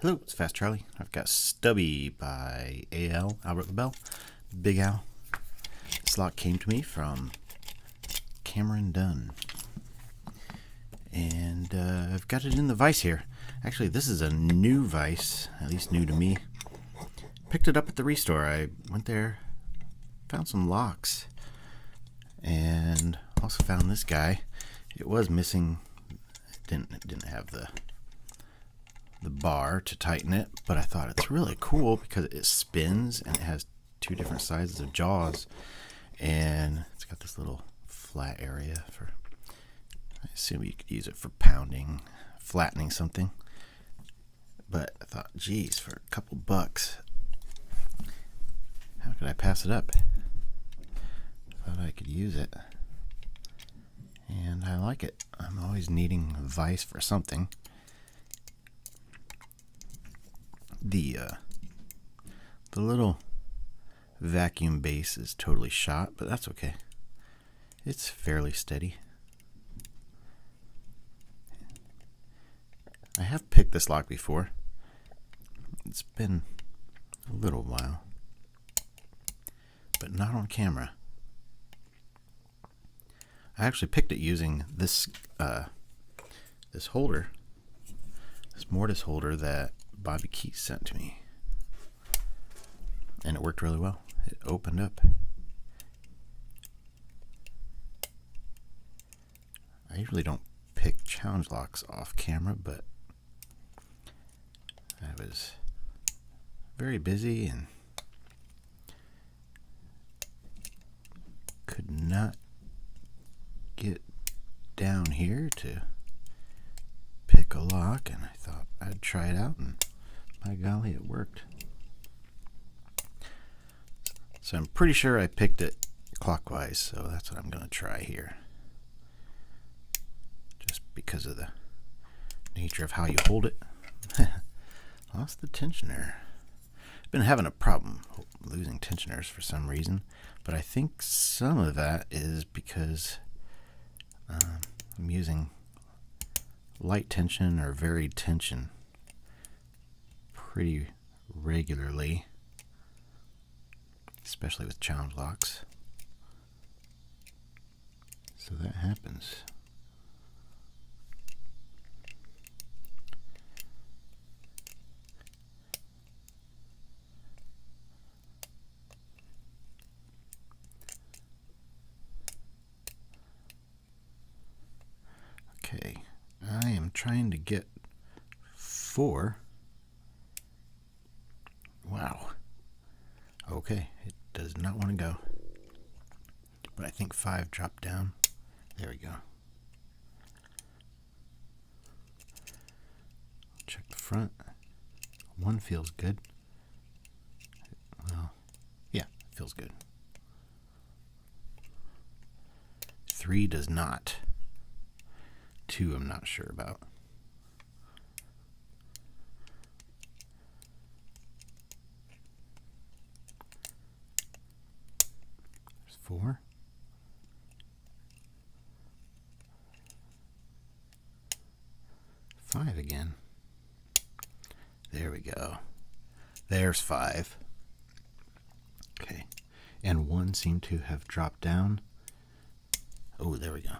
Hello, it's Fast Charlie. I've got Stubby by Albert Lebel, Big Al. This lock came to me from Dunn. And I've got it in the vise here. Actually, this is a new vise, at least new to me. Picked it up at the restore. I went there, found some locks, and also found this guy. It was missing. It didn't have the bar to tighten it, but I thought it's really cool because it spins and it has two different sizes of jaws, and it's got this little flat area for, I assume you could use it for pounding, flattening something. But I thought, geez, for a couple bucks, how could I pass it up? Thought I could use it, and I like it. I'm always needing a vise for something. The little vacuum base is totally shot, but that's okay. It's fairly steady. I have picked this lock before. It's been a little while, but not on camera. I actually picked it using this holder, this mortise holder that Bobby Keith sent to me, and it worked really well. It opened up. I usually don't pick challenge locks off camera, but I was very busy and could not get down here to pick a lock, and I thought I'd try it out, and by golly, it worked. So I'm pretty sure I picked it clockwise, so that's what I'm going to try here. Just because of the nature of how you hold it. Lost the tensioner. I've been having a problem losing tensioners for some reason, but I think some of that is because I'm using light tension or varied tension pretty regularly, especially with challenge locks. So that happens. Okay, I am trying to get 4. Wow. Okay, it does not want to go. But I think 5 dropped down. There we go. Check the front. 1 feels good. Well, yeah, feels good. 3 does not. 2 I'm not sure about. 4. 5 again. There we go. There's 5. Okay. And 1 seemed to have dropped down. Oh, there we go.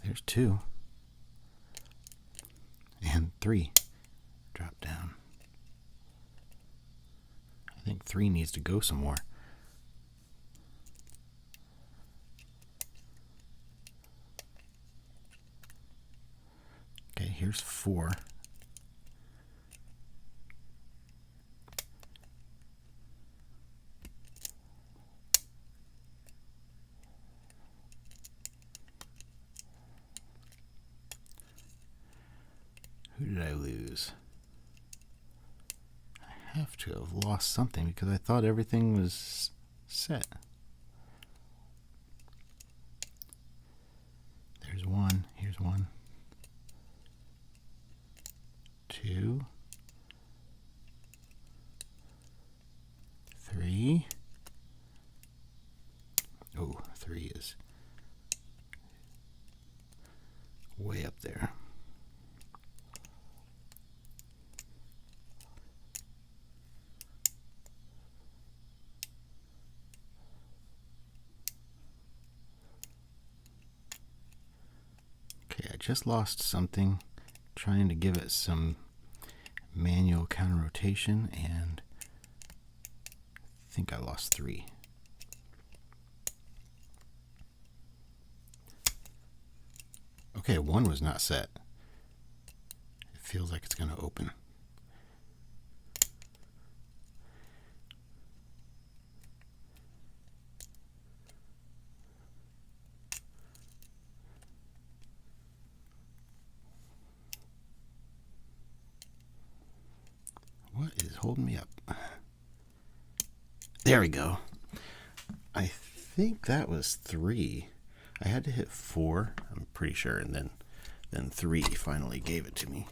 There's 2. And 3 drop down. I think 3 needs to go some more. Okay, here's 4. Who did I lose? I have to have lost something because I thought everything was set. There's 1. Here's 1. 2. 3. just lost something trying to give it some manual counter rotation, and I think I lost 3. Okay, 1 was not set. It feels like it's going to open. What is holding me up? There we go. I think that was 3. I had to hit 4, I'm pretty sure, and then 3 finally gave it to me.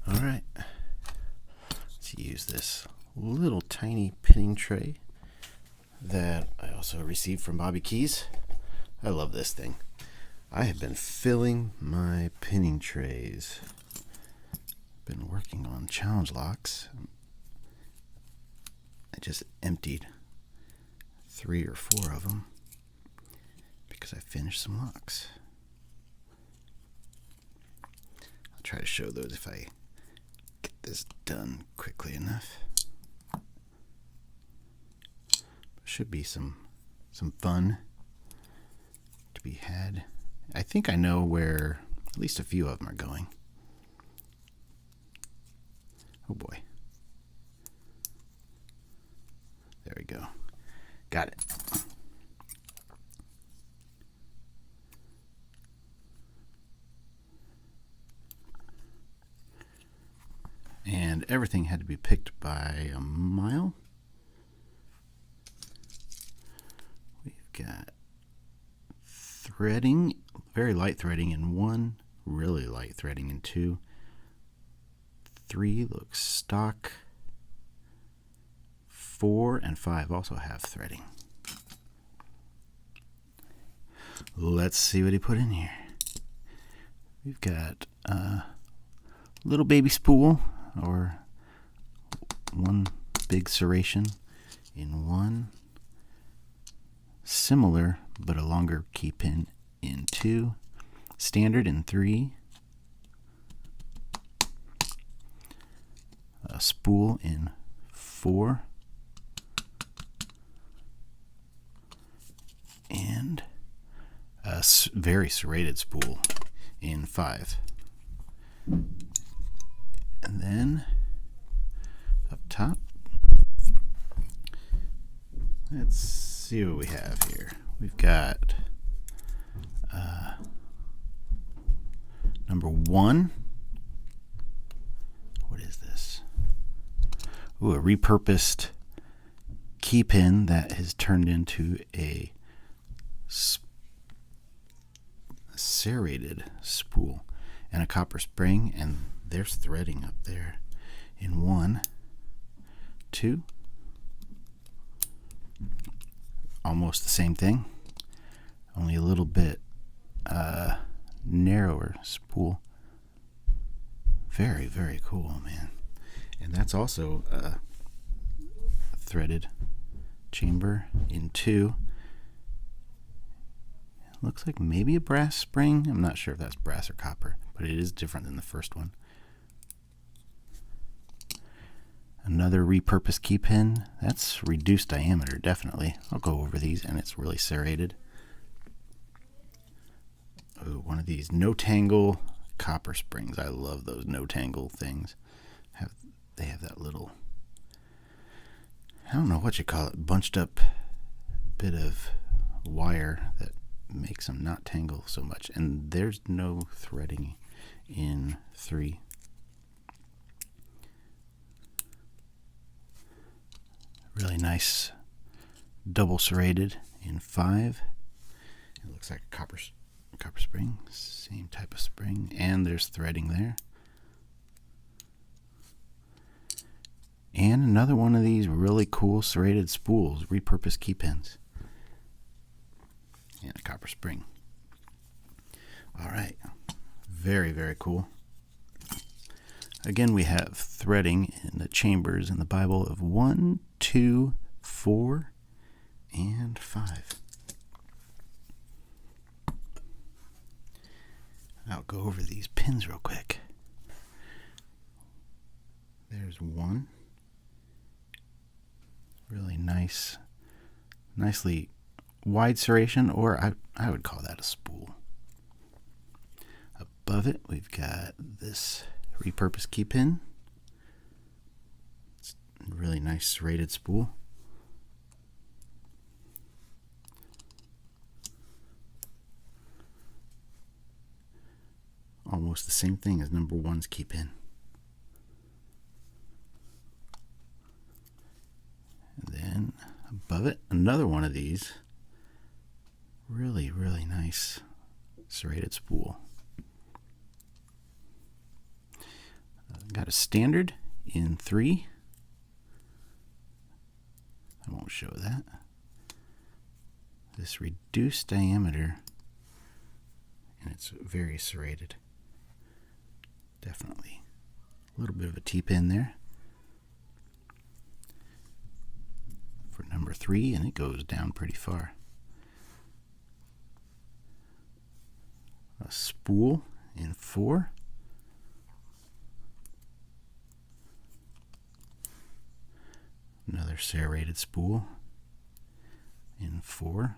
All right. Let's use this little tiny pinning tray that I also received from Bobby Keys. I love this thing. I have been filling my pinning trays. Been working on challenge locks. I just emptied 3 or 4 of them because I finished some locks. I'll try to show those if I get this done quickly enough. Should be some fun to be had. I think I know where at least a few of them are going. Oh boy. There we go. Got it. And everything had to be picked by a mile. We've got threading, very light threading in 1, really light threading in 2. 3 looks stock. 4 and 5 also have threading. Let's see what he put in here. We've got a little baby spool, or one big serration in 1. Similar, but a longer key pin in 2. Standard in 3. A spool in 4. And a very serrated spool in 5. And then up top, let's see what we have here. We've got number 1. What is this? Ooh, a repurposed key pin that has turned into a serrated spool, and a copper spring, and there's threading up there in 1, 2. Almost the same thing, only a little bit narrower spool. Very, very cool, man. And that's also a threaded chamber in 2. Looks like maybe a brass spring. I'm not sure if that's brass or copper, but it is different than the first one. Another repurposed key pin. That's reduced diameter, definitely. I'll go over these, and it's really serrated. Oh, one of these no-tangle copper springs. I love those no-tangle things. They have that little, I don't know what you call it, bunched up bit of wire that makes them not tangle so much. And there's no threading in 3. Really nice double serrated in 5. It looks like a copper spring, same type of spring, and there's threading there. And another one of these really cool serrated spools, repurposed key pins. And a copper spring. All right. Very, very cool. Again, we have threading in the chambers in the Bible of 1, 2, 4, and 5. I'll go over these pins real quick. There's one. Really nice, nicely wide serration, or I would call that a spool. Above it, we've got this repurposed key pin. It's a really nice serrated spool. Almost the same thing as number 1's key pin. And then above it, another one of these. Really, really nice serrated spool. Got a standard in 3. I won't show that. This reduced diameter, and it's very serrated. Definitely a little bit of a T-pin there for number 3, and it goes down pretty far. A spool in 4. Another serrated spool in 4.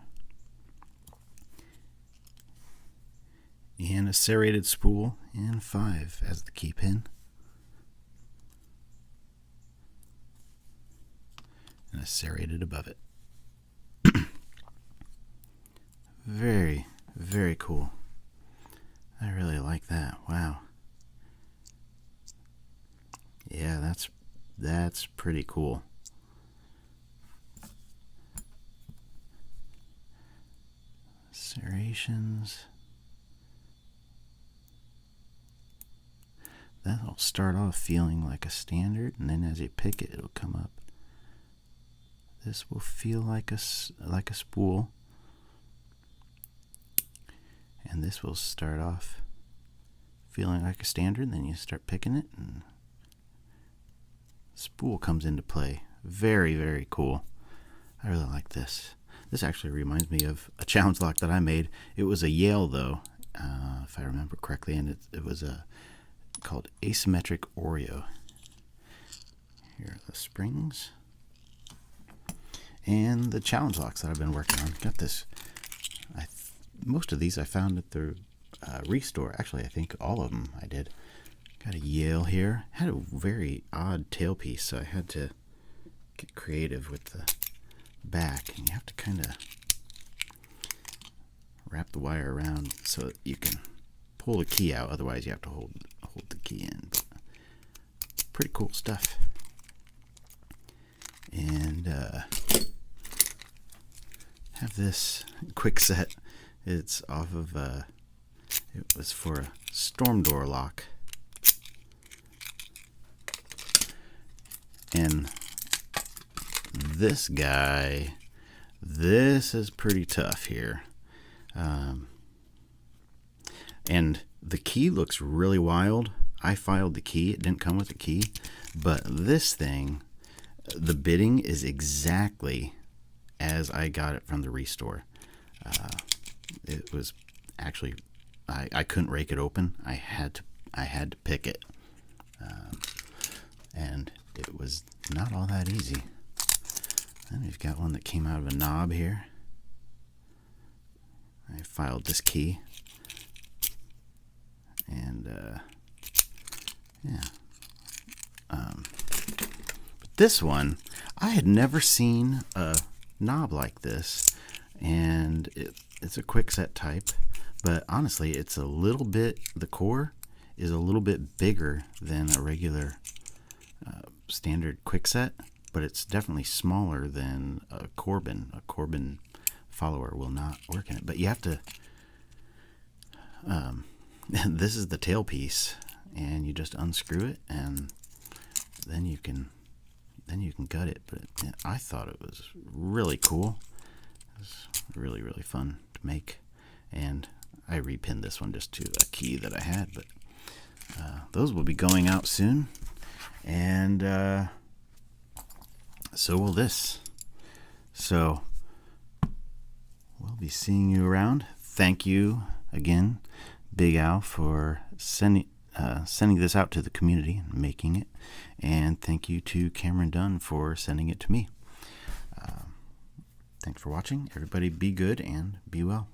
And a serrated spool in 5 as the key pin. And a serrated above it. Very, very cool. I really like that. Wow. Yeah, that's pretty cool. Serrations. That'll start off feeling like a standard, and then as you pick it, it'll come up. This will feel like a spool, and this will start off feeling like a standard, and then you start picking it, and spool comes into play. Very, very cool. I really like this. This actually reminds me of a challenge lock that I made. It was a Yale, though, if I remember correctly, and it was called Asymmetric Oreo. Here are the springs. And the challenge locks that I've been working on. Got this. Most of these I found at the Restore. Actually, I think all of them I did. Got a Yale here. Had a very odd tailpiece, so I had to get creative with the back. And you have to kind of wrap the wire around so that you can pull the key out. Otherwise, you have to hold the key in. But pretty cool stuff. And have this quick set. It's off of it was for a storm door lock, and this guy, this is pretty tough here, and the key looks really wild. I filed the key, it didn't come with a key, but this thing, the bitting is exactly as I got it from the Restore. It was actually, I couldn't rake it open. I had to pick it, and it was not all that easy. Then we've got one that came out of a knob here. I filed this key, and yeah. But this one, I had never seen a knob like this, and it's a quick set type, but honestly it's a little bit, the core is a little bit bigger than a regular standard quick set, but it's definitely smaller than a Corbin. A Corbin follower will not work in it, but you have to this is the tailpiece, and you just unscrew it, and then you can gut it. But I thought it was really cool. It was really, really fun to make, and I repinned this one just to a key that I had, but those will be going out soon, and so will this. So we'll be seeing you around. Thank you again. Big Al for sending this out to the community and making it. And thank you to Cameron Dunn for sending it to me. Thanks for watching. Everybody be good and be well.